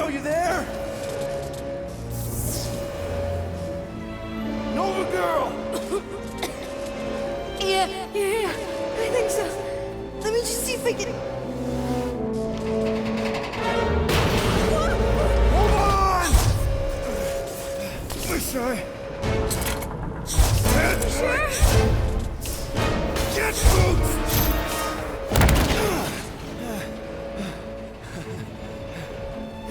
Neo, you there? Nova girl! Yeah, I think so. Let me just see if I can... Hold on! Wish I... Get boots!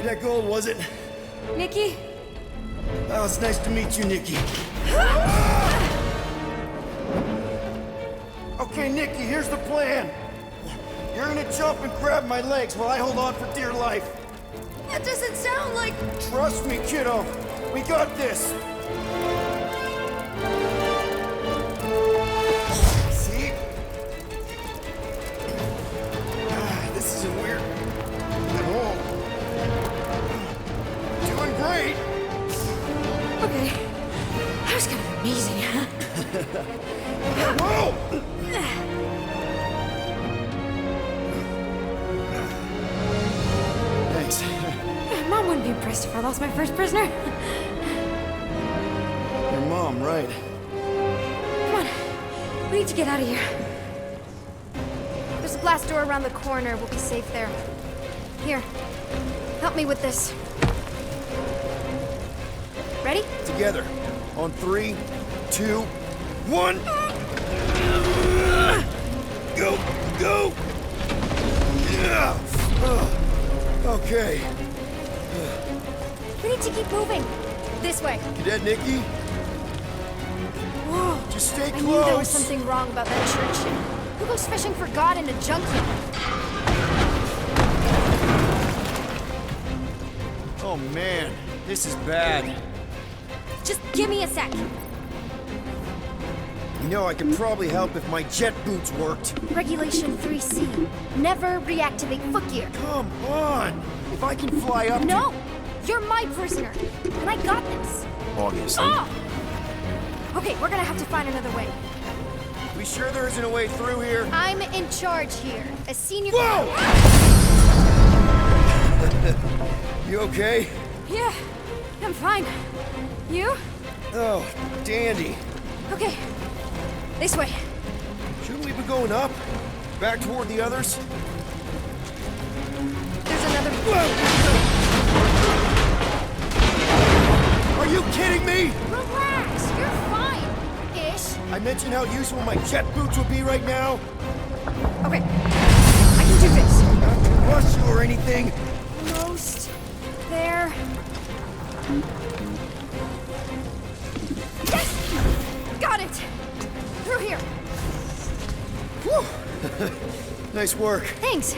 That gold, was it? Nikki? Oh, it's nice to meet you, Nikki. Okay, Nikki, here's the plan. You're gonna jump and grab my legs while I hold on for dear life. That doesn't sound like... Trust me, kiddo. We got this. See? This isn't weird at all. Doing great. Okay. That was kind of amazing, huh? Whoa! Thanks. Mom wouldn't be impressed if I lost my first prisoner. Your mom, right? Come on. We need to get out of here. There's a blast door around the corner. We'll be safe there. Here. Help me with this. Ready? Together. On 3, 2, 1. Go! Go! Yeah! Okay. We need to keep moving. This way. Cadet Nikki? Whoa. Just stay close. I knew there was something wrong about that church. Who goes fishing for God in a junkyard? Oh man, this is bad. Just give me a sec. You know, I could probably help if my jet boots worked. Regulation 3C. Never reactivate footgear. Come on! If I can fly up No! You're my prisoner. And I got this. Obviously. Oh! Okay, we're gonna have to find another way. We sure there isn't a way through here? I'm in charge here. As senior... Whoa! You okay? Yeah, I'm fine. You? Oh, dandy. Okay. This way. Shouldn't we be going up? Back toward the others? There's another... Are you kidding me? Relax, you're fine. Ish. I mentioned how useful my jet boots would be right now. Okay. I can do this. Not to rush you or anything. Almost there. Yes! Got it! Through here. Whew. Nice work. Thanks.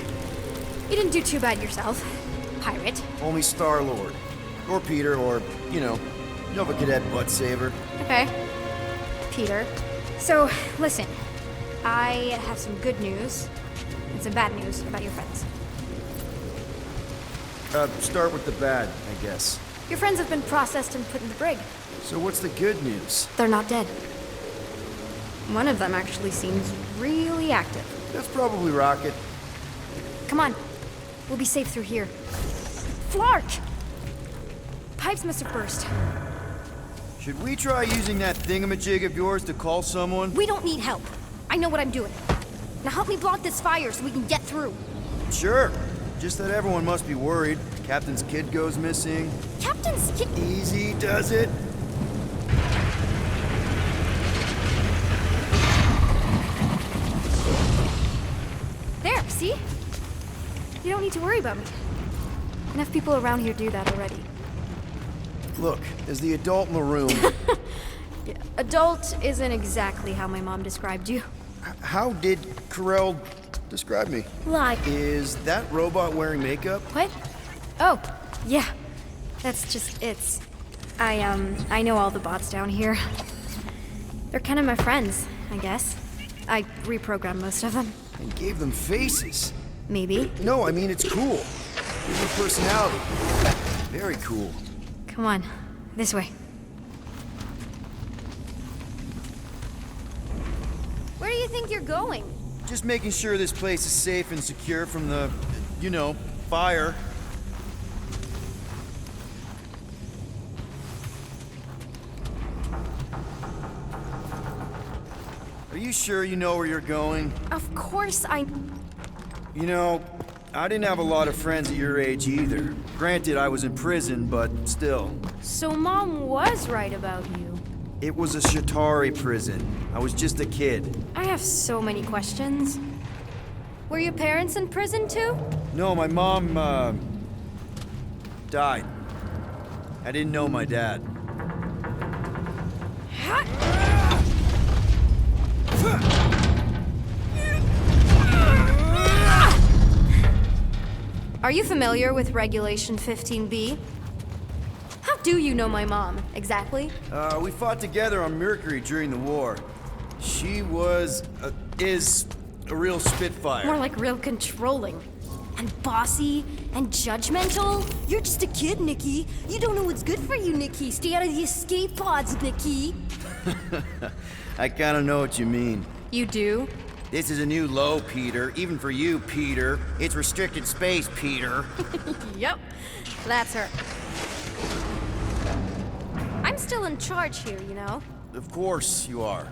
You didn't do too bad yourself, pirate. Only Star-Lord. Or Peter, or, you know, Nova Cadet butt saver. Okay. Peter. So, listen. I have some good news and some bad news about your friends. Start with the bad, I guess. Your friends have been processed and put in the brig. So what's the good news? They're not dead. One of them actually seems really active. That's probably Rocket. Come on. We'll be safe through here. Flark! Pipes must have burst. Should we try using that thingamajig of yours to call someone? We don't need help. I know what I'm doing. Now help me block this fire so we can get through. Sure. Just that everyone must be worried. Captain's kid goes missing. Captain's kid... Easy does it. There, see? You don't need to worry about me. Enough people around here do that already. Look, as the adult in the room... Yeah, adult isn't exactly how my mom described you. How did Carell describe me? Lie. Is that robot wearing makeup? What? Oh, yeah. That's just it's. I know all the bots down here. They're kind of my friends, I guess. I reprogrammed most of them. And gave them faces. Maybe. No, I mean, it's cool. Give them personality. Very cool. Come on, this way. Where do you think you're going? Just making sure this place is safe and secure from the, you know, fire. Are you sure you know where you're going? Of course I... You know, I didn't have a lot of friends at your age either. Granted, I was in prison, but still. So Mom was right about you. It was a Shatari prison. I was just a kid. I have so many questions. Were your parents in prison too? No, my mom, died. I didn't know my dad. Are you familiar with Regulation 15B? How do you know my mom, exactly? We fought together on Mercury during the war. She was, is a real spitfire. More like real controlling. And bossy and judgmental. You're just a kid, Nikki. You don't know what's good for you, Nikki. Stay out of the escape pods, Nikki. I kinda know what you mean. You do? This is a new low, Peter. Even for you, Peter. It's restricted space, Peter. Yep, that's her. I'm still in charge here, you know? Of course you are.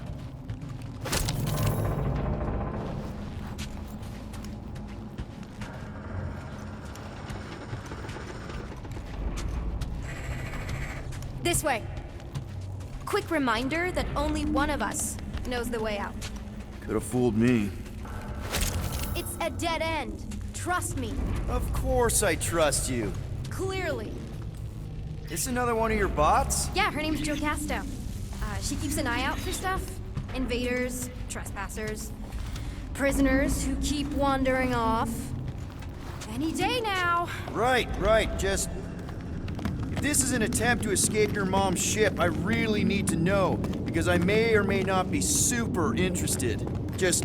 This way. Quick reminder that only one of us knows the way out. Could have fooled me. It's a dead end. Trust me. Of course I trust you. Clearly. This another one of your bots? Yeah, her name's Jo Casto. She keeps an eye out for stuff. Invaders, trespassers, prisoners who keep wandering off. Any day now. Right. Just... If this is an attempt to escape your mom's ship, I really need to know, because I may or may not be super interested. Just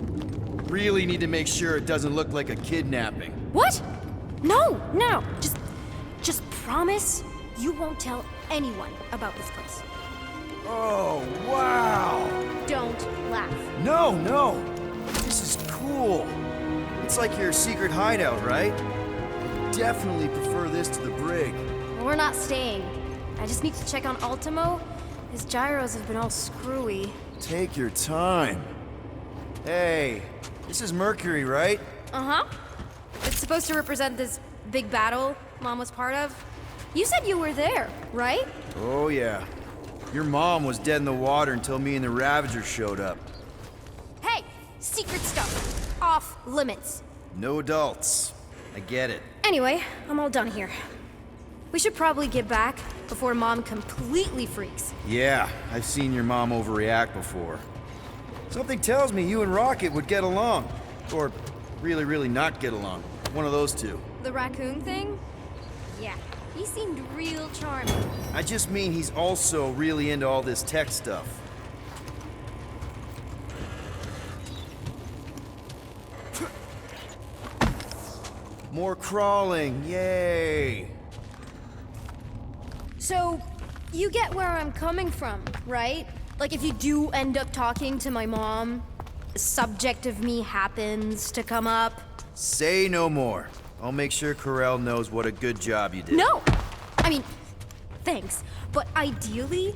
really need to make sure it doesn't look like a kidnapping. What? No. Just promise you won't tell anyone about this place. Oh, wow! Don't laugh. No! This is cool. It's like your secret hideout, right? I definitely prefer this to the brig. We're not staying. I just need to check on Ultimo. His gyros have been all screwy. Take your time. Hey, this is Mercury, right? Uh-huh. It's supposed to represent this big battle Mom was part of. You said you were there, right? Oh, yeah. Your mom was dead in the water until me and the Ravager showed up. Hey, secret stuff. Off limits. No adults. I get it. Anyway, I'm all done here. We should probably get back before Mom completely freaks. Yeah, I've seen your mom overreact before. Something tells me you and Rocket would get along. Or really not get along. One of those two. The raccoon thing? Yeah, he seemed real charming. I just mean he's also really into all this tech stuff. More crawling, yay! So, you get where I'm coming from, right? Like if you do end up talking to my mom, the subject of me happens to come up. Say no more. I'll make sure Corell knows what a good job you did. No! I mean, thanks. But ideally,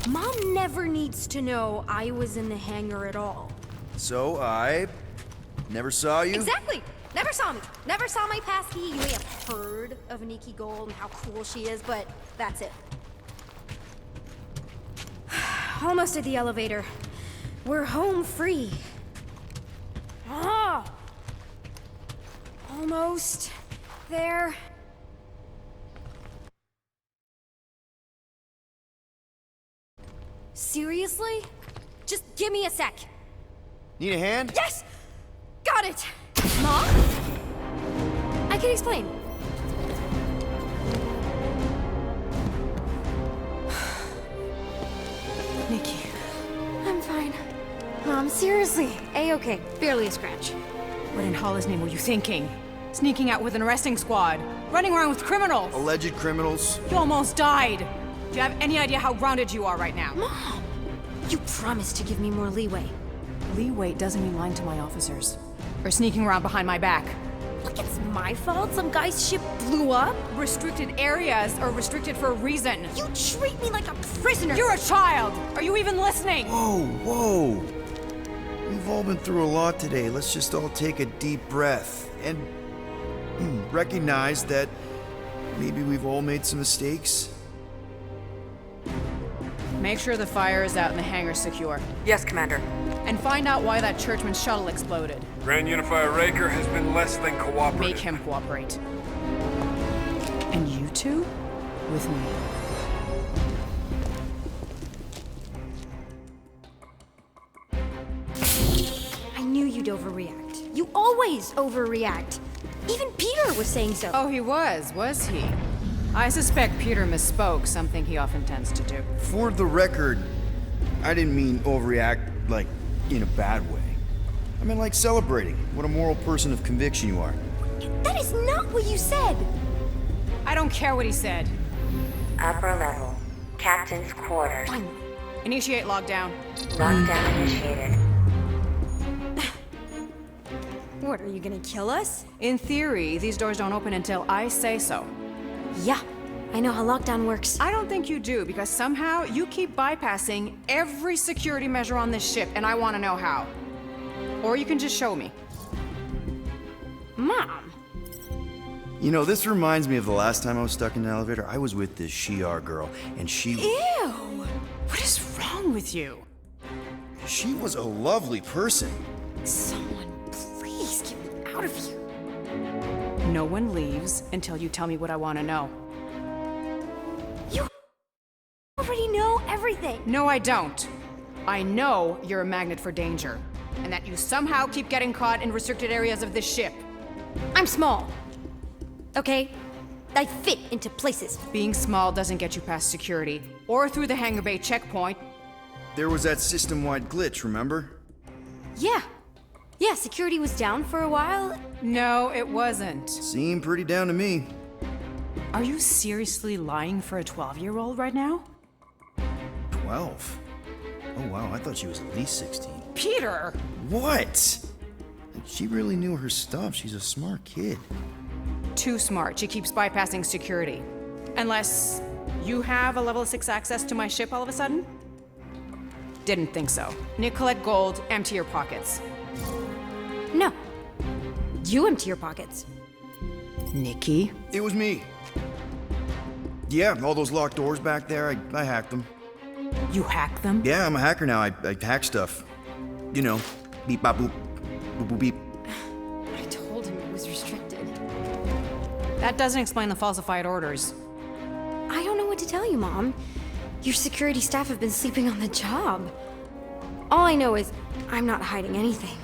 Mom never needs to know I was in the hangar at all. So I never saw you? Exactly! Never saw me. Never saw my passkey. You may have heard of Nikki Gold and how cool she is, but that's it. Almost at the elevator. We're home free. Ah! Almost there. Seriously? Just give me a sec. Need a hand? Yes! Got it! Mom? I can explain. Nikki. I'm fine. Mom, seriously. A-okay. Barely a scratch. What in Hollis' name were you thinking? Sneaking out with an arresting squad? Running around with criminals? Alleged criminals? You almost died! Do you have any idea how grounded you are right now? Mom! You promised to give me more leeway. Leeway doesn't mean lying to my officers. Or sneaking around behind my back. Look, it's my fault some guy's ship blew up. Restricted areas are restricted for a reason. You treat me like a prisoner. You're a child! Are you even listening? Whoa. We've all been through a lot today. Let's just all take a deep breath and recognize that maybe we've all made some mistakes. Make sure the fire is out and the hangar's secure. Yes, Commander. And find out why that churchman's shuttle exploded. Grand Unifier Raker has been less than cooperative. Make him cooperate. And you two? With me. I knew you'd overreact. You always overreact. Even Peter was saying so. Oh, he was he? I suspect Peter misspoke, something he often tends to do. For the record, I didn't mean overreact, like, in a bad way. I meant like celebrating what a moral person of conviction you are. That is not what you said. I don't care what he said. Upper level. Captain's quarters. Fine. Initiate lockdown. Lockdown initiated. What, are you gonna kill us? In theory, these doors don't open until I say so. Yeah, I know how lockdown works. I don't think you do, because somehow you keep bypassing every security measure on this ship, and I want to know how. Or you can just show me. Mom! You know, this reminds me of the last time I was stuck in an elevator. I was with this Shi'ar girl, and she What is wrong with you? was a lovely person. Someone, please get me out of here. No one leaves until you tell me what I want to know. You already know everything. No, I don't. I know you're a magnet for danger, and that you somehow keep getting caught in restricted areas of this ship. I'm small. Okay? I fit into places. Being small doesn't get you past security, or through the hangar bay checkpoint. There was that system-wide glitch, remember? Yeah. Yeah, security was down for a while. No, it wasn't. Seemed pretty down to me. Are you seriously lying for a 12-year-old right now? 12? Oh wow, I thought she was at least 16. Peter! What? She really knew her stuff. She's a smart kid. Too smart. She keeps bypassing security. Unless you have a level 6 access to my ship all of a sudden? Didn't think so. Nick, collect gold, empty your pockets. No. You empty your pockets. Nikki? It was me. Yeah, all those locked doors back there, I hacked them. You hack them? Yeah, I'm a hacker now. I hack stuff. You know, beep, bop, boop, boop, boop, beep. I told him it was restricted. That doesn't explain the falsified orders. I don't know what to tell you, Mom. Your security staff have been sleeping on the job. All I know is I'm not hiding anything.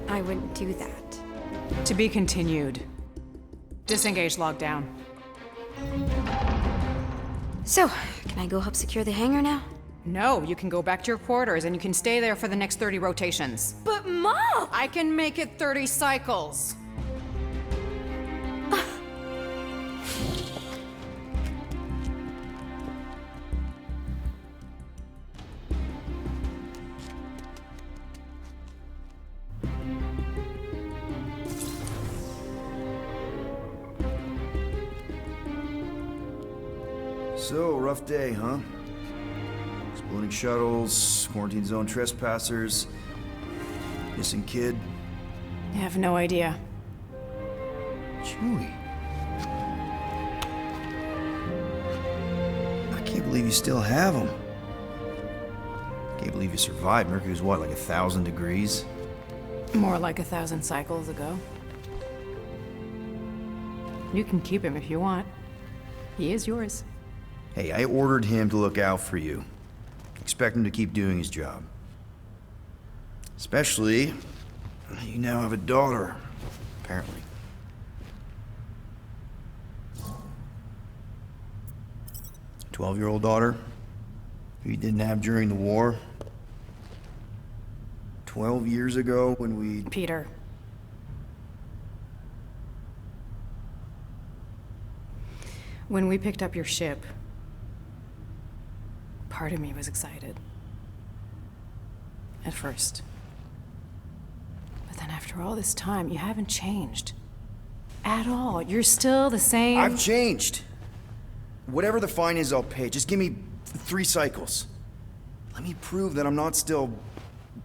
I wouldn't do that. To be continued. Disengage lockdown. So, can I go help secure the hangar now? No, you can go back to your quarters and you can stay there for the next 30 rotations. But Mom! I can make it 30 cycles. So, rough day, huh? Exploding shuttles, quarantine zone trespassers, missing kid. I have no idea. Chewie. I can't believe you still have him. Can't believe you survived. Mercury was what, like 1,000 degrees? More like 1,000 cycles ago. You can keep him if you want. He is yours. Hey, I ordered him to look out for you. Expect him to keep doing his job. Especially, you now have a daughter, apparently. A 12-year-old daughter who you didn't have during the war. 12 years ago when we... Peter. When we picked up your ship, part of me was excited. At first. But then after all this time, you haven't changed. At all. You're still the same... I've changed. Whatever the fine is, I'll pay. Just give me 3 cycles. Let me prove that I'm not still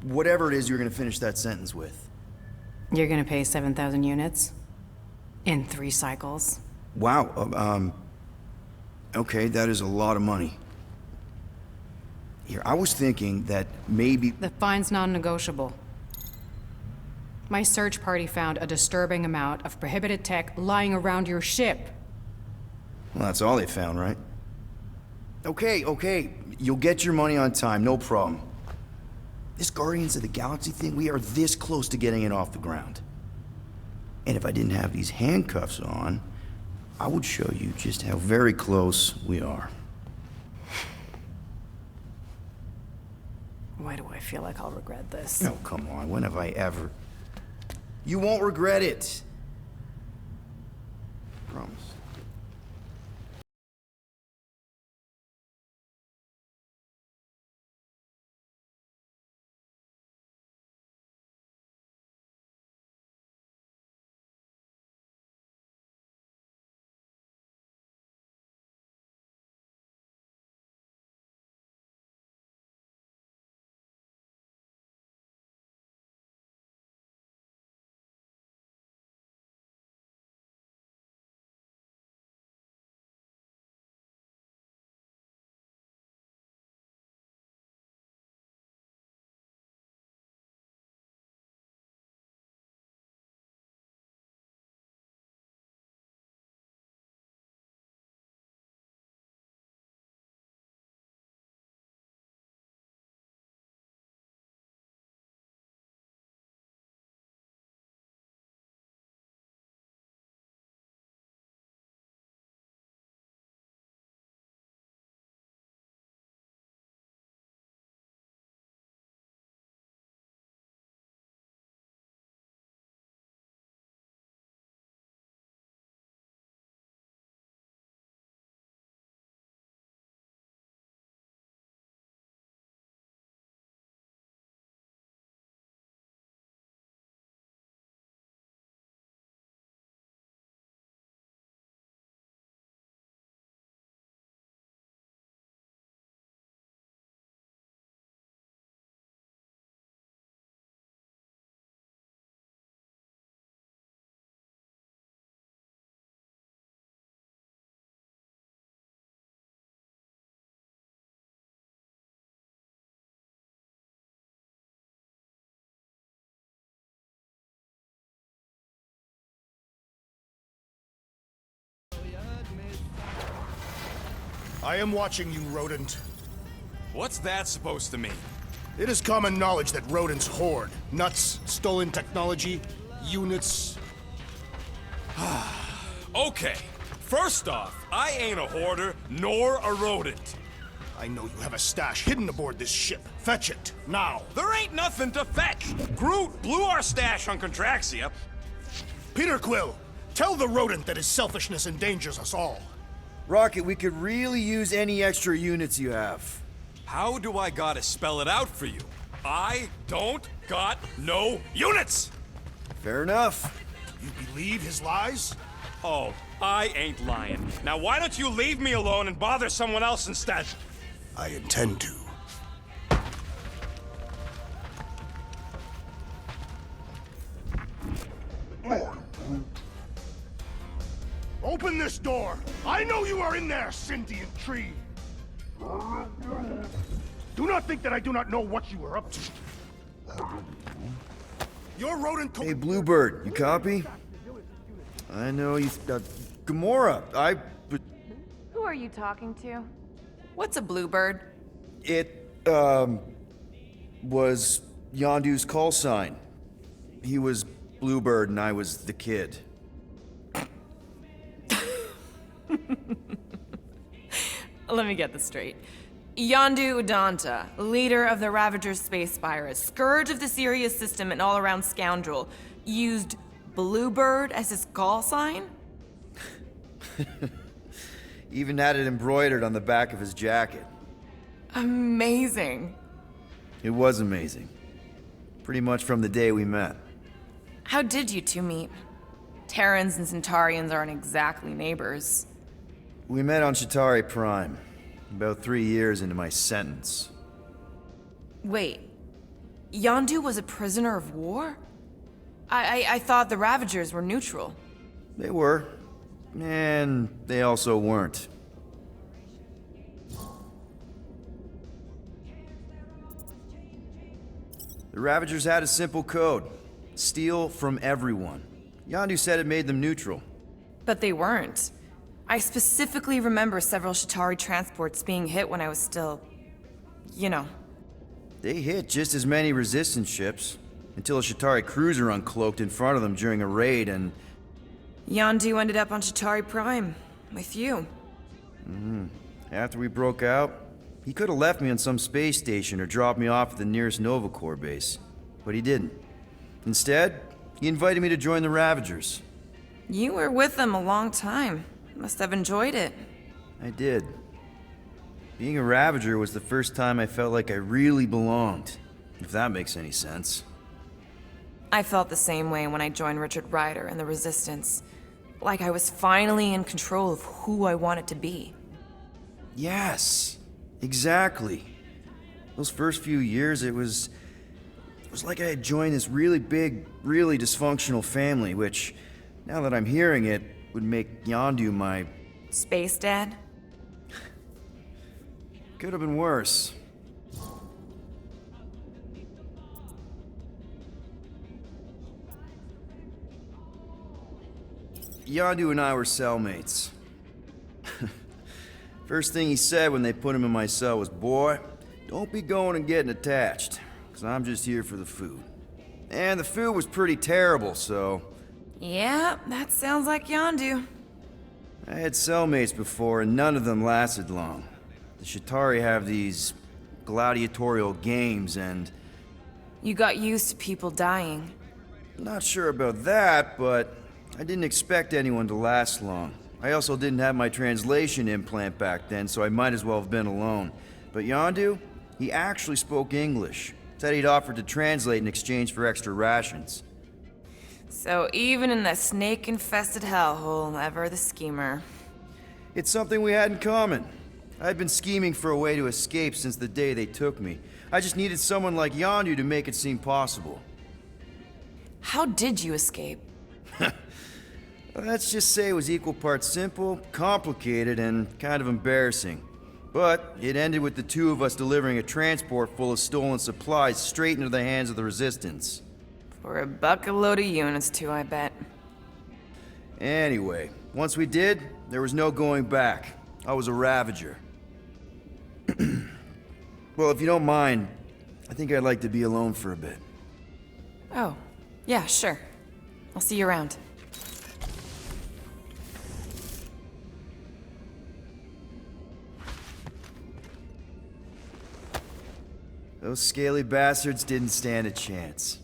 whatever it is you're gonna finish that sentence with. You're gonna pay 7,000 units? In 3 cycles? Wow, okay, that is a lot of money. Here, I was thinking that maybe... The fine's non-negotiable. My search party found a disturbing amount of prohibited tech lying around your ship. Well, that's all they found, right? Okay, you'll get your money on time, no problem. This Guardians of the Galaxy thing, we are this close to getting it off the ground. And if I didn't have these handcuffs on, I would show you just how very close we are. Why do I feel like I'll regret this? Oh, come on, when have I ever... You won't regret it. Promise. I am watching you, rodent. What's that supposed to mean? It is common knowledge that rodents hoard nuts, stolen technology, units. Okay, first off, I ain't a hoarder nor a rodent. I know you have a stash hidden aboard this ship. Fetch it, now. There ain't nothing to fetch. Groot blew our stash on Contraxia. Peter Quill, tell the rodent that his selfishness endangers us all. Rocket, we could really use any extra units you have. How do I gotta spell it out for you? I don't got no units! Fair enough. You believe his lies? Oh, I ain't lying. Now why don't you leave me alone and bother someone else instead? I intend to. Open this door! I know you are in there, sentient tree! Do not think that I do not know what you are up to. Your rodent... Hey, Bluebird, you copy? I know you... Gamora, Who are you talking to? What's a bluebird? It, was Yondu's call sign. He was Bluebird and I was the kid. Let me get this straight. Yondu Udanta, leader of the Ravager space virus, scourge of the Sirius system and all-around scoundrel, used Bluebird as his call sign? Even had it embroidered on the back of his jacket. Amazing. It was amazing. Pretty much from the day we met. How did you two meet? Terrans and Centaurians aren't exactly neighbors. We met on Chitauri Prime, about 3 years into my sentence. Wait, Yondu was a prisoner of war? I thought the Ravagers were neutral. They were. And they also weren't. The Ravagers had a simple code. Steal from everyone. Yondu said it made them neutral. But they weren't. I specifically remember several Shatari transports being hit when I was still... you know. They hit just as many resistance ships, until a Shatari cruiser uncloaked in front of them during a raid and... Yondu ended up on Shatari Prime, with you. After we broke out, he could have left me on some space station or dropped me off at the nearest Nova Corps base. But he didn't. Instead, he invited me to join the Ravagers. You were with them a long time. Must have enjoyed it. I did. Being a Ravager was the first time I felt like I really belonged, if that makes any sense. I felt the same way when I joined Richard Ryder and the Resistance. Like I was finally in control of who I wanted to be. Yes, exactly. Those first few years, it was like I had joined this really big, really dysfunctional family, which, now that I'm hearing it, would make Yondu my... Space Dad? Could have been worse. Yondu and I were cellmates. First thing he said when they put him in my cell was, "Boy, don't be going and getting attached, because I'm just here for the food." And the food was pretty terrible, so... Yeah, that sounds like Yondu. I had cellmates before, and none of them lasted long. The Shatari have these gladiatorial games, and... You got used to people dying. Not sure about that, but I didn't expect anyone to last long. I also didn't have my translation implant back then, so I might as well have been alone. But Yondu, he actually spoke English. Said he'd offered to translate in exchange for extra rations. So even in that snake-infested hellhole, ever the schemer. It's something we had in common. I'd been scheming for a way to escape since the day they took me. I just needed someone like Yondu to make it seem possible. How did you escape? Let's just say it was equal parts simple, complicated, and kind of embarrassing. But it ended with the two of us delivering a transport full of stolen supplies straight into the hands of the Resistance. For a bucket load of units too, I bet. Anyway, once we did, there was no going back. I was a Ravager. Well, if you don't mind, I think I'd like to be alone for a bit. Oh, yeah, sure. I'll see you around. Those scaly bastards didn't stand a chance.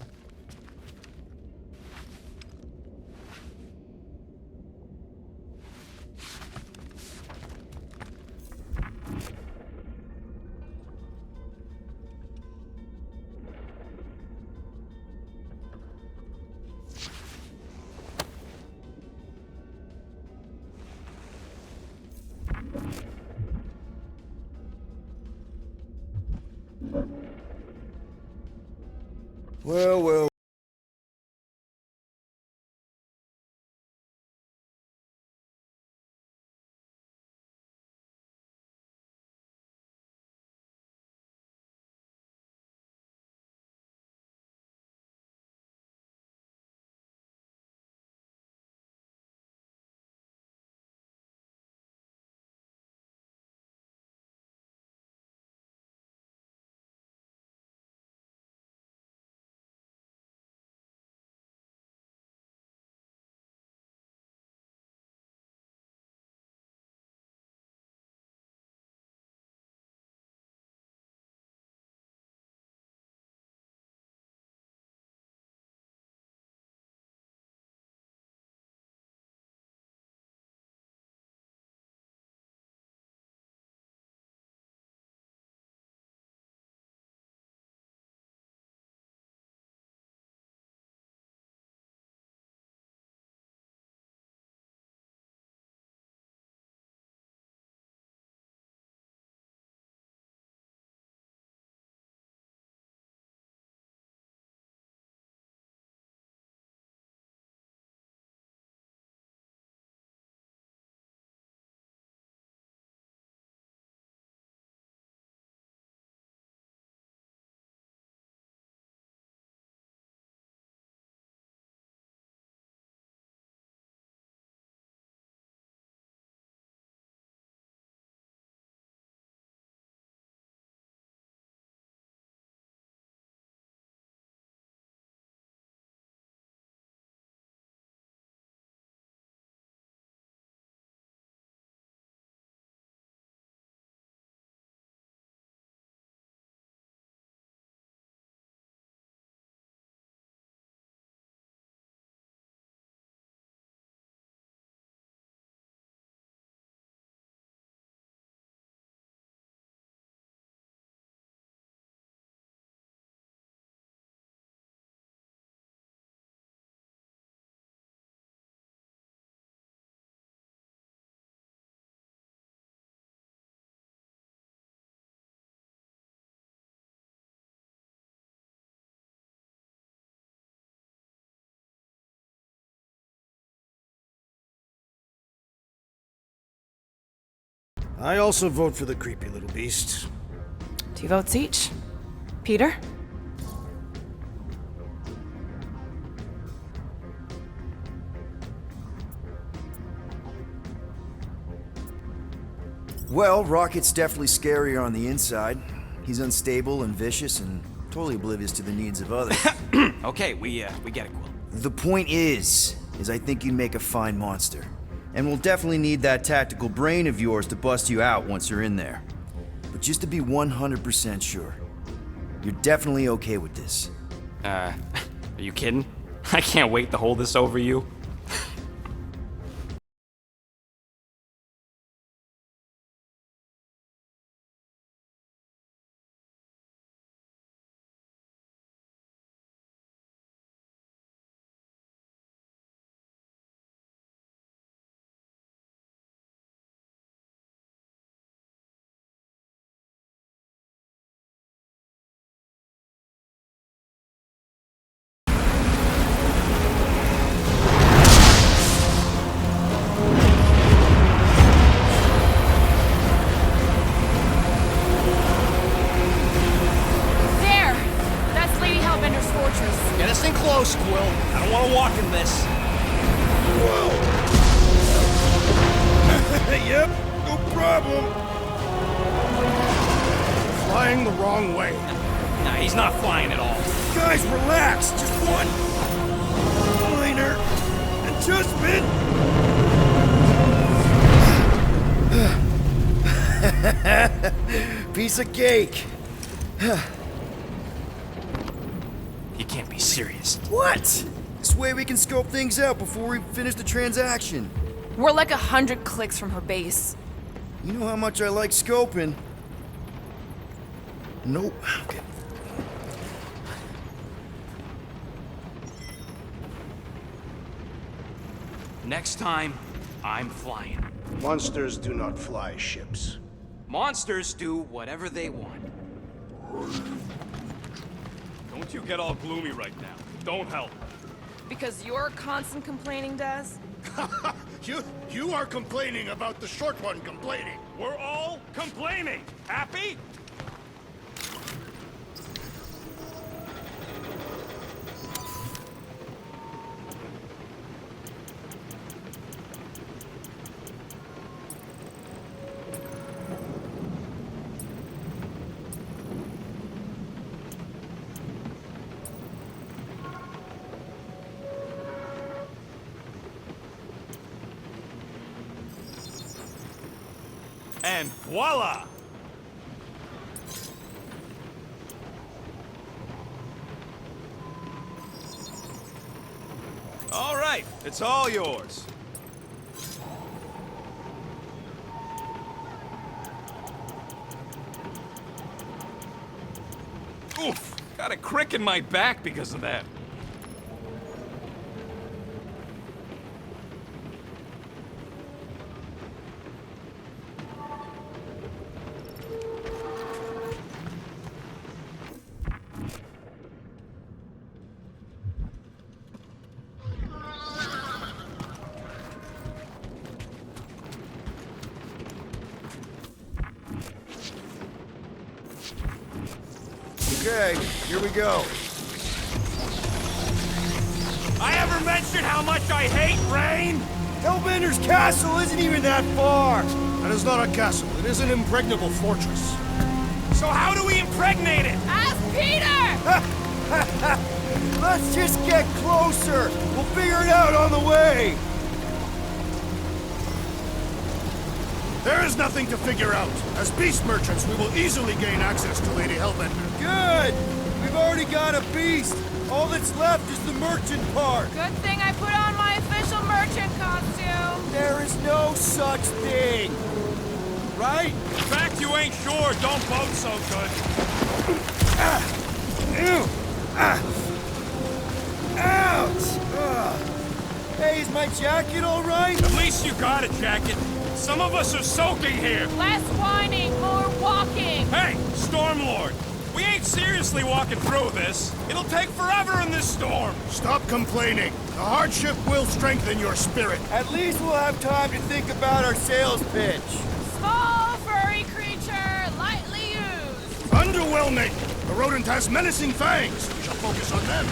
Well, well. I also vote for the creepy little beast. 2 votes each. Peter? Well, Rocket's definitely scarier on the inside. He's unstable and vicious and totally oblivious to the needs of others. Okay, we get it, Quill. The point is I think you'd make a fine monster. And we'll definitely need that tactical brain of yours to bust you out once you're in there. But just to be 100% sure, you're definitely okay with this. Are you kidding? I can't wait to hold this over you. Get us in close, Quill. I don't want to walk in this. Whoa! Yep, no problem. Flying the wrong way. Nah, he's not flying at all. Guys, relax! Just one minor adjustment! Piece of cake! You can't be serious. What? This way we can scope things out before we finish the transaction. We're like 100 clicks from her base. You know how much I like scoping. Nope. Okay. Next time, I'm flying. Monsters do not fly ships. Monsters do whatever they want. Don't you get all gloomy right now. Don't help. Because you're constant complaining, Daz? You are complaining about the short one complaining. We're all complaining. Happy? And voila! All right, it's all yours. Oof, got a crick in my back because of that. Okay, here we go. I ever mentioned how much I hate rain? Hellbender's castle isn't even that far. That is not a castle. It is an impregnable fortress. So how do we impregnate it? Ask Peter! Let's just get closer. We'll figure it out on the way. There is nothing to figure out. As beast merchants, we will easily gain access to Lady Hellbender. Good. We've already got a beast. All that's left is the merchant part. Good thing I put on my official merchant costume. There is no such thing. Right? In fact, you ain't sure. Don't vote so good. Ouch! Hey, is my jacket all right? At least you got a jacket. Some of us are soaking here. Less whining, more walking. Hey, Stormlord. We ain't seriously walking through this. It'll take forever in this storm. Stop complaining. The hardship will strengthen your spirit. At least we'll have time to think about our sales pitch. Small furry creature, lightly used. Underwhelming! The rodent has menacing fangs. We shall focus on them.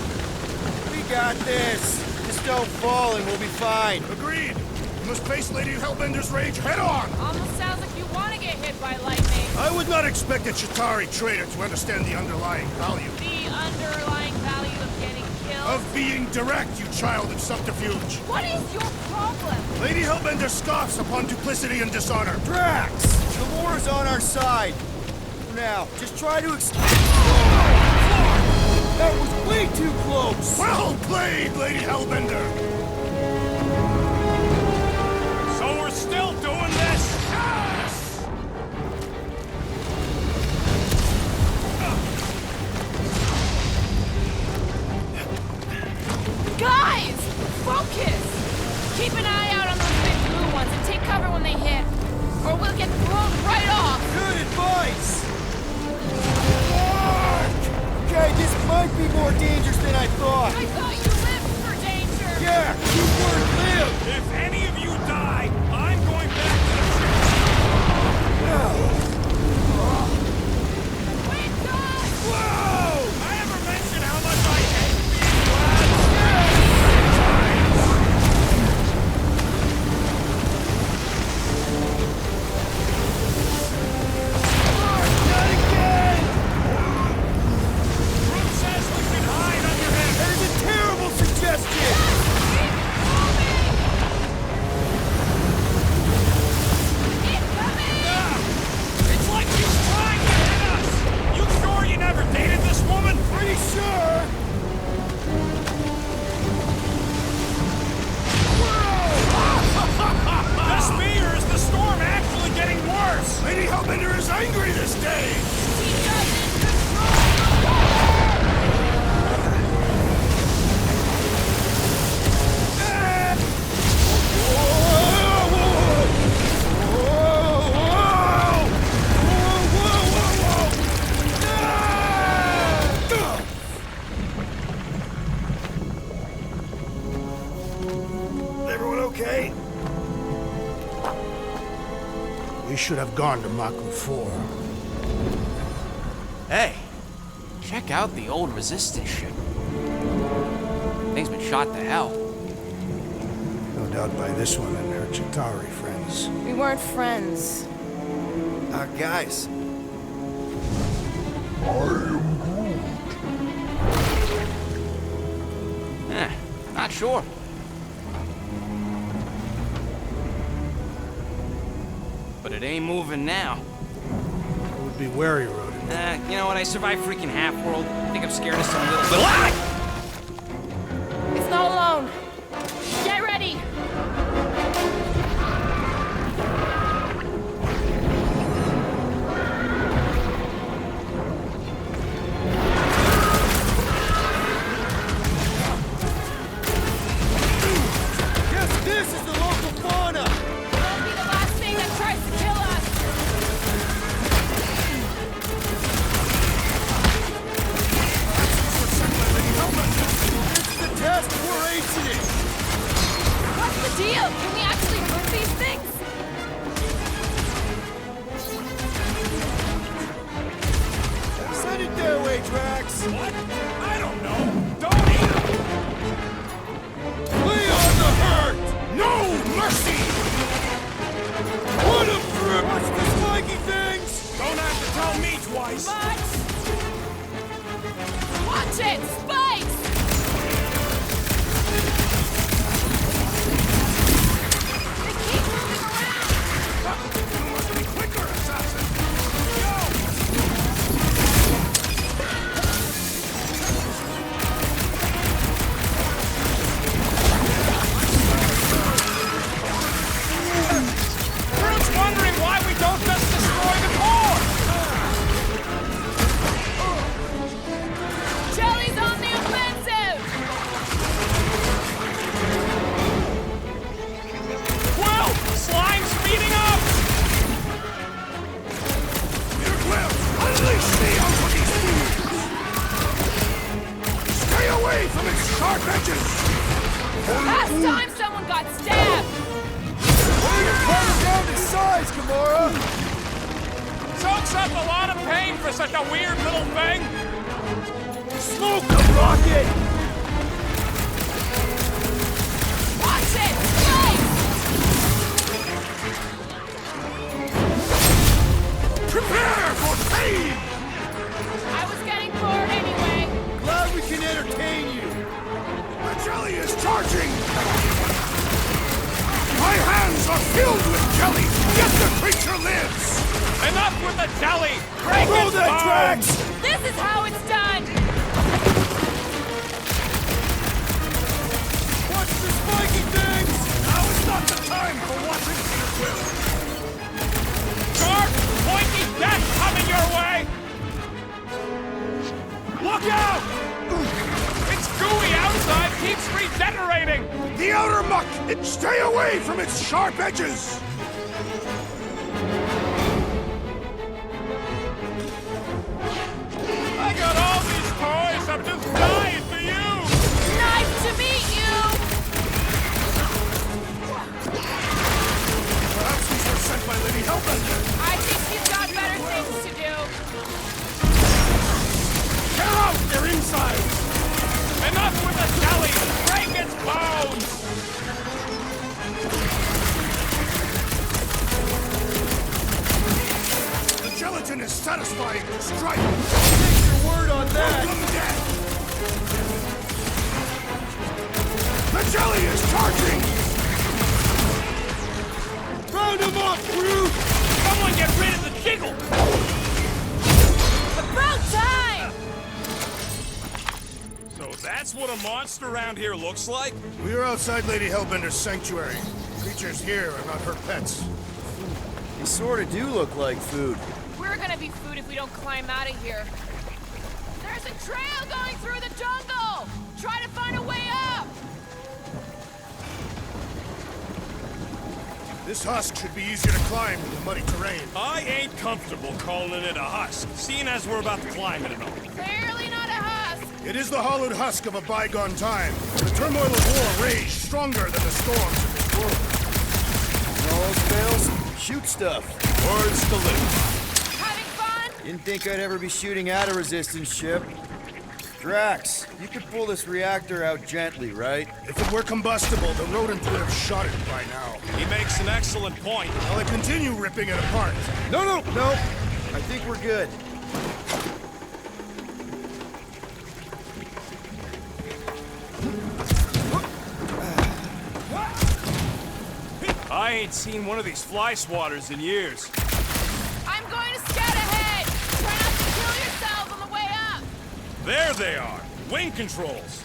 We got this. Just don't fall and we'll be fine. Agreed. We must face Lady Hellbender's rage head on. Almost sounds like you want to get hit by lightning. I would not expect a Chitauri trader to understand the underlying value. The underlying value of getting killed. Of being direct, you child of subterfuge. What is your problem? Lady Hellbender scoffs upon duplicity and dishonor. Drax! The war is on our side. For now, just try to That was way too close! Well played, Lady Hellbender! So we're still doing this? Yes! Guys! Focus! Keep an eye out on those big blue ones and take cover when they hit. Or we'll get blown right off! Good advice! Okay, this might be more dangerous than I thought. I thought you lived for danger! Yeah, keyword live! If any of you die, I'm going back to the ship. Wait, guys! Whoa! I ever mention how much I hate being glad? Not again! Brooke says we can hide under him. That is a terrible suggestion! It's like he's trying to hit us! You sure you never dated this woman? Pretty sure! This me, or is the storm actually getting worse? Lady Hellbender is angry this day! He doesn't control the water! Everyone okay? We should have gone to Mach 4. Hey, check out the old resistance ship. Thing's been shot to hell. No doubt by this one and her Chitauri friends. We weren't friends. Guys. Not sure. But it ain't moving now. I would be wary, rodent. You know what? I survived freaking Half-World. I think I'm scared of some little... It's not alone. Get ready! Yes, this is the local fauna! Don't be the last thing that tries to kill us! Lady Laura? Soaks up a lot of pain for such a weird little thing. Smoke the rocket! Watch it! Wait! Prepare for pain! I was getting bored anyway. Glad we can entertain you. The jelly is charging! My hands are filled with jelly, yet the creature lives! Enough with the jelly! Break Throw its that bones! tracks! This is how it's done. Watch the spiky things! Now is not the time for watching Peter Quill! Sharp, pointy death coming your way! Look out! It's gooey outside, keeps regenerating! The outer muck! Stay away from its sharp edges! I got all these toys, I'm just dying for you! Nice to meet you. Perhaps these were sent by Lady Hellbender! I think you've got better things to do. Tear out their insides! Enough with the jelly! Break its bones! The gelatin is satisfying to strike! Take your word on that! Them dead! The jelly is charging! Round him up, crew! Someone get rid of the jiggle! About time. So that's what a monster around here looks like? We are outside Lady Hellbender's sanctuary. Creatures here are not her pets. They sort of do look like food. We're gonna be food if we don't climb out of here. There's a trail going through the jungle. Try to find a way up. This husk should be easier to climb than the muddy terrain. I ain't comfortable calling it a husk, seeing as we're about to climb it and all. Clearly not a husk. It is the hollowed husk of a bygone time. The turmoil of war raged stronger than the storms of this world. And all else fails, shoot stuff. Words to live. Having fun? Didn't think I'd ever be shooting at a resistance ship. Drax, you could pull this reactor out gently, right? If it were combustible, the rodent would have shot it by now. He makes an excellent point. While I continue ripping it apart. No. I think we're good. I ain't seen one of these fly swatters in years. I'm going to scout ahead. Try not to kill yourselves on the way up. There they are! Wing controls!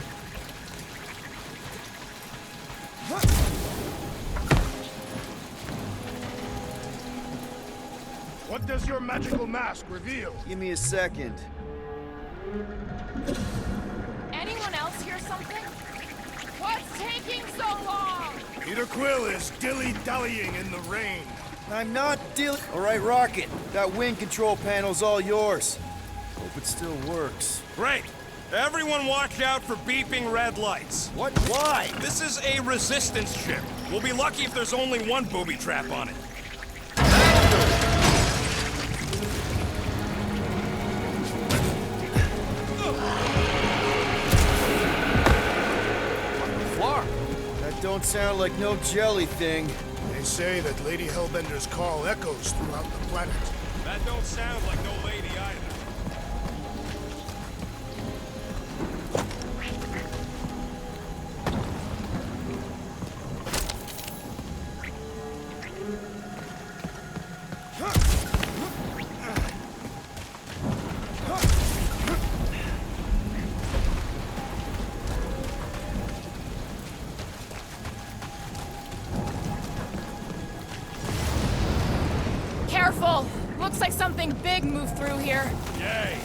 What does your magical mask reveal? Give me a second. Anyone else hear something? What's taking so long? Peter Quill is dilly-dallying in the rain. I'm not dealing. All right, Rocket. That wing control panel's all yours. Hope it still works. Great! Everyone watch out for beeping red lights. What? Why? This is a resistance ship. We'll be lucky if there's only one booby trap on it. Floor. That don't sound like no jelly thing. They say that Lady Hellbender's call echoes throughout the planet. That don't sound like no lady either. Careful! Looks like something big moved through here. Yay!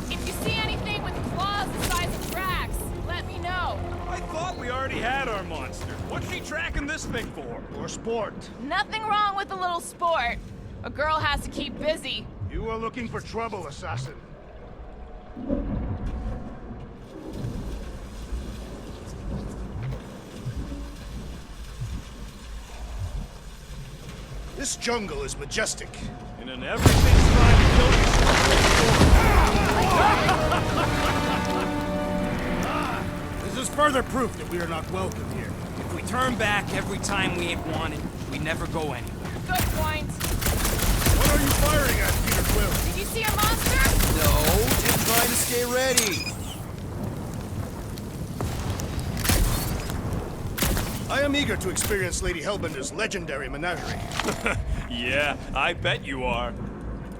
If you see anything with claws the size of Drax, let me know. I thought we already had our monster. What's she tracking this thing for? For sport. Nothing wrong with a little sport. A girl has to keep busy. You are looking for trouble, assassin. This jungle is majestic. And then everything's trying to kill you. This is further proof that we are not welcome here. If we turn back every time we ain't wanted, we never go anywhere. Good point. What are you firing at, Peter Quill? Did you see a monster? No, just trying to stay ready. I am eager to experience Lady Hellbender's legendary menagerie. Yeah, I bet you are.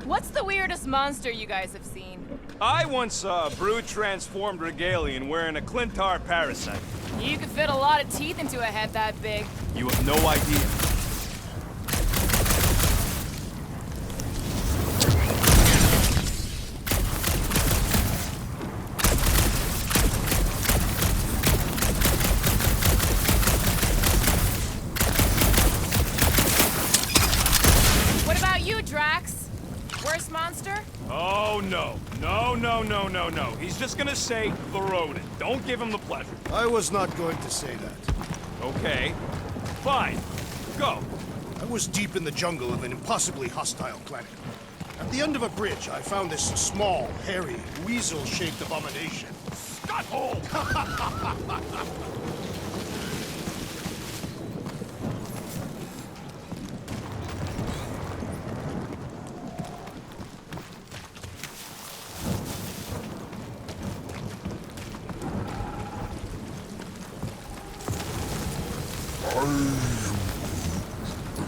What's the weirdest monster you guys have seen? I once saw a brood transformed regalian wearing a Clintar parasite. You could fit a lot of teeth into a head that big. You have no idea. What about you, Drax? Worst monster? Oh, no. No. He's just gonna say the rodent. Don't give him the pleasure. I was not going to say that. Okay. Fine. Go. I was deep in the jungle of an impossibly hostile planet. At the end of a bridge, I found this small, hairy, weasel-shaped abomination. Scutthole!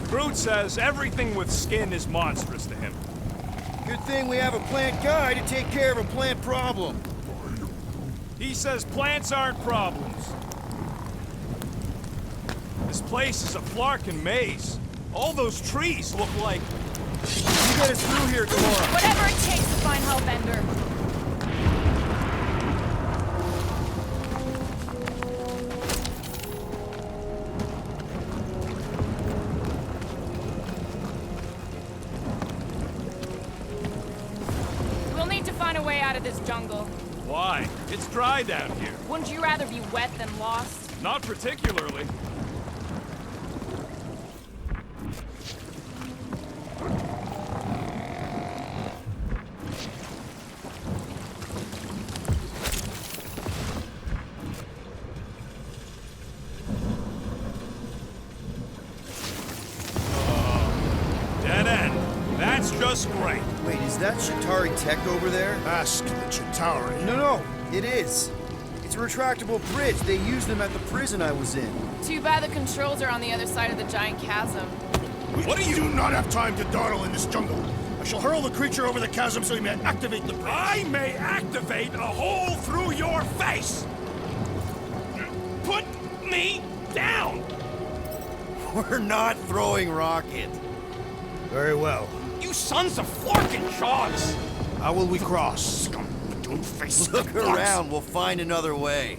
Brute says everything with skin is monstrous to him. Good thing we have a plant guy to take care of a plant problem. He says plants aren't problems. This place is a flarkin' maze. All those trees look like... You get us through here, Delora. Whatever it takes to find Hellbender. We'll need to find a way out of this jungle. Why? It's dry down here. Wouldn't you rather be wet than lost? Not particularly. Dead end. That's just great. Wait, is that Shatari tech over there? Ask the Chitauri. No, it is. It's a retractable bridge. They used them at the prison I was in. Too bad the controls are on the other side of the giant chasm. What do you do not have time to dawdle in this jungle? I shall hurl the creature over the chasm so he may activate the bridge. I may activate a hole through your face! Put me down! We're not throwing rocket. Very well. You sons of flarkin' shogs! How will we cross? Don't face Look around. We'll find another way.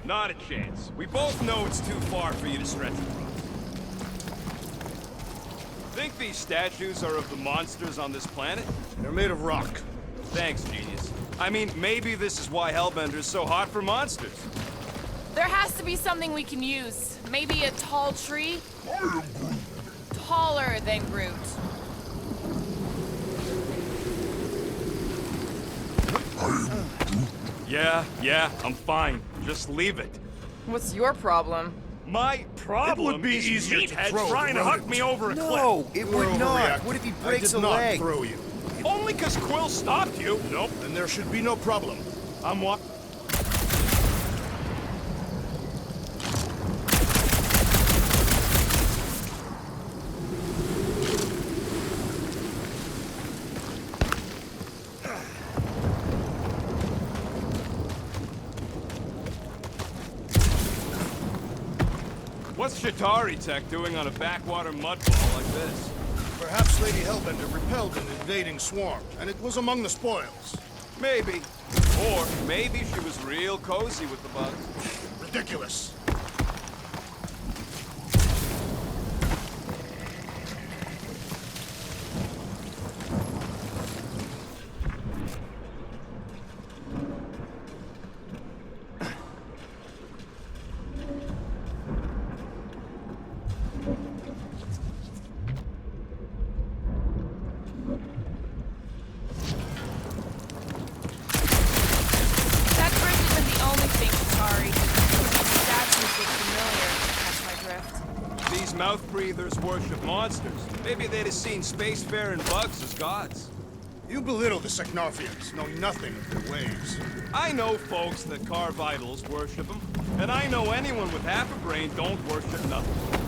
Not a chance. We both know it's too far for you to stretch across. Think these statues are of the monsters on this planet? They're made of rock. Thanks, genius. I mean, maybe this is why Hellbender's so hot for monsters. There has to be something we can use. Maybe a tall tree? Taller than Groot. Yeah, I'm fine. Just leave it. What's your problem? My problem It would be is easier to meathead throw trying to rodent. hug me over a No, cliff. it You're would not. overreacting. What if he I breaks did a not leg? throw you. Only because Quill stopped you. Nope. Then there should be no problem. I'm what? What's Shatari Tech doing on a backwater mudball like this? Perhaps Lady Hellbender repelled an invading swarm, and it was among the spoils. Maybe. Or maybe she was real cozy with the bugs. Ridiculous. these mouth breathers worship monsters. Maybe they'd have seen spacefaring bugs as gods. You belittle the Secnarfians, know nothing of their ways. I know folks that carve idols worship them, and I know anyone with half a brain don't worship nothing.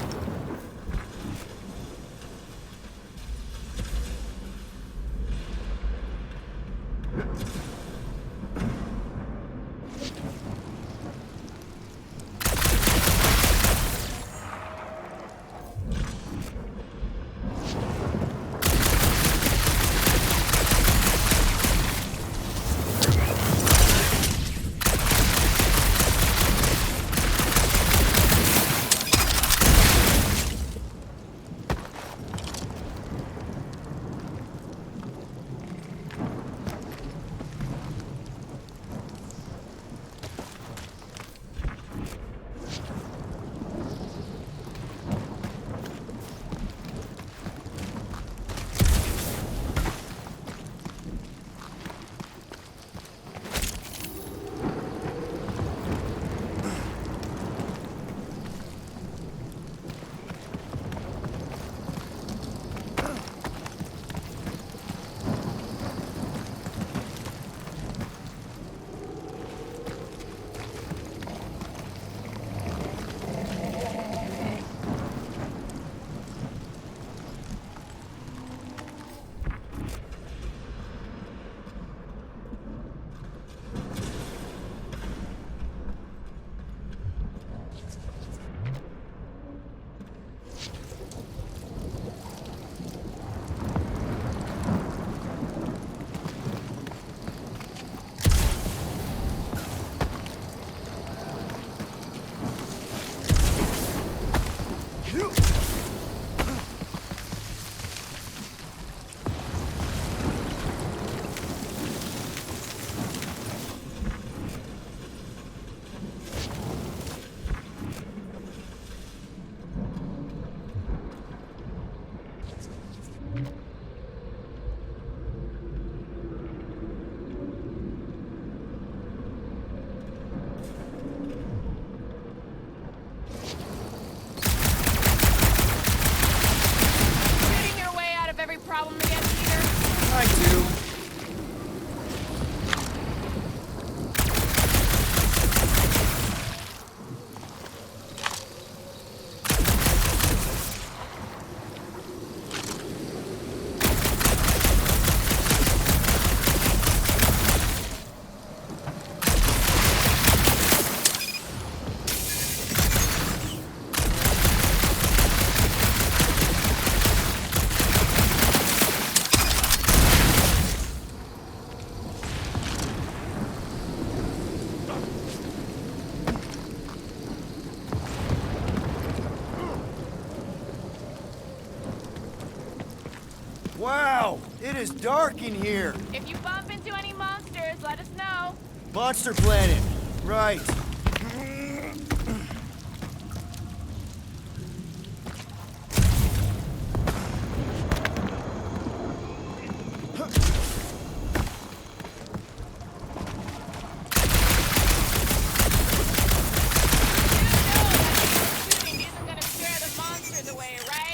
Wow, it is dark in here. If you bump into any monsters, let us know. Monster Planet. Right.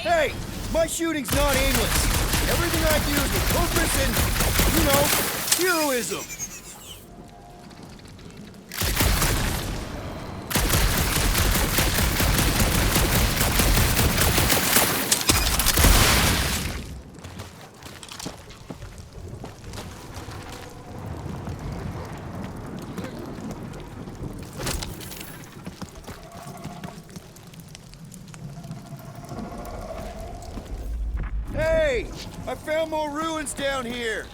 Hey, my shooting's not aimless. Everything I do is with purpose and, heroism. Hey! I found more ruins down here!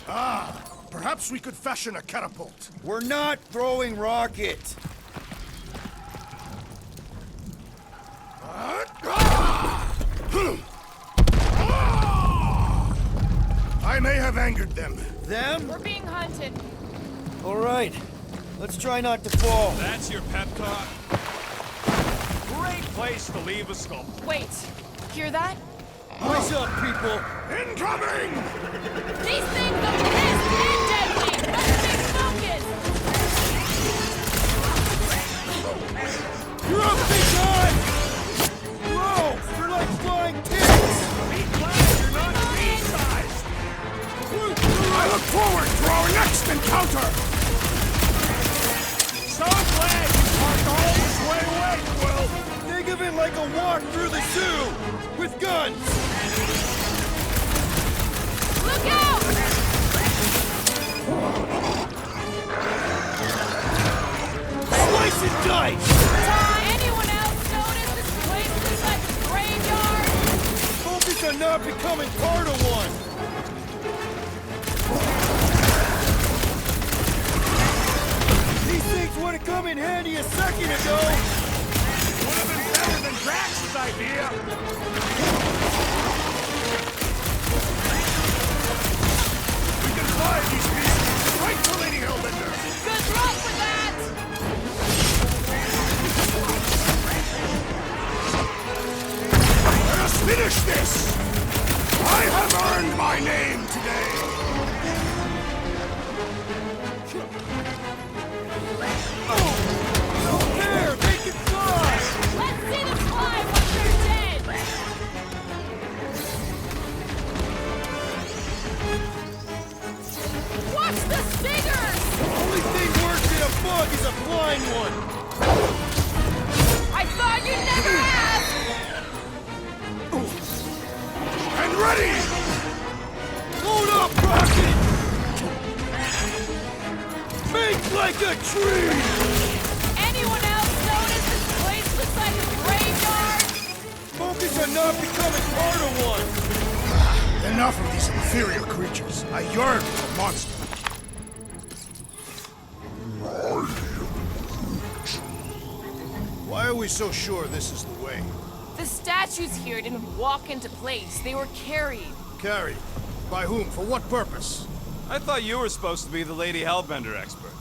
Ah, perhaps we could fashion a catapult. We're not throwing rockets! I may have angered them. Them? We're being hunted. Alright, let's try not to fall. That's your pep talk? Great place to leave a skull. Wait, hear that? What's up, people? Incoming! These things are pissed and deadly! Let's stay focused! You're up, big guy! Whoa! Counter! So glad you parked all this way away, Will! Think of it like a walk through the zoo with guns. Look out! Slice and dice! Anyone else notice this place looks like a graveyard? Focus on not becoming part of one. These things would have come in handy a second ago. Would have been better than Drax's idea! We can fly these pieces right to Lady Hellbender! Good luck with that! Let us finish this! I have earned my name today! There, make it fly! Let's see them fly once they're dead! Watch the stingers! Only thing worse than a bug is a blind one. I thought you'd never ask! And ready! Load up, Rocket! Make like a tree! Anyone else notice this place looks like a graveyard? Focus on not becoming part of one. Enough of these inferior creatures. I yearn for a monster. Why are we so sure this is the way? The statues here didn't walk into place. They were carried. Carried? By whom? For what purpose? I thought you were supposed to be the Lady Hellbender expert.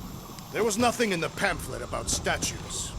There was nothing in the pamphlet about statues.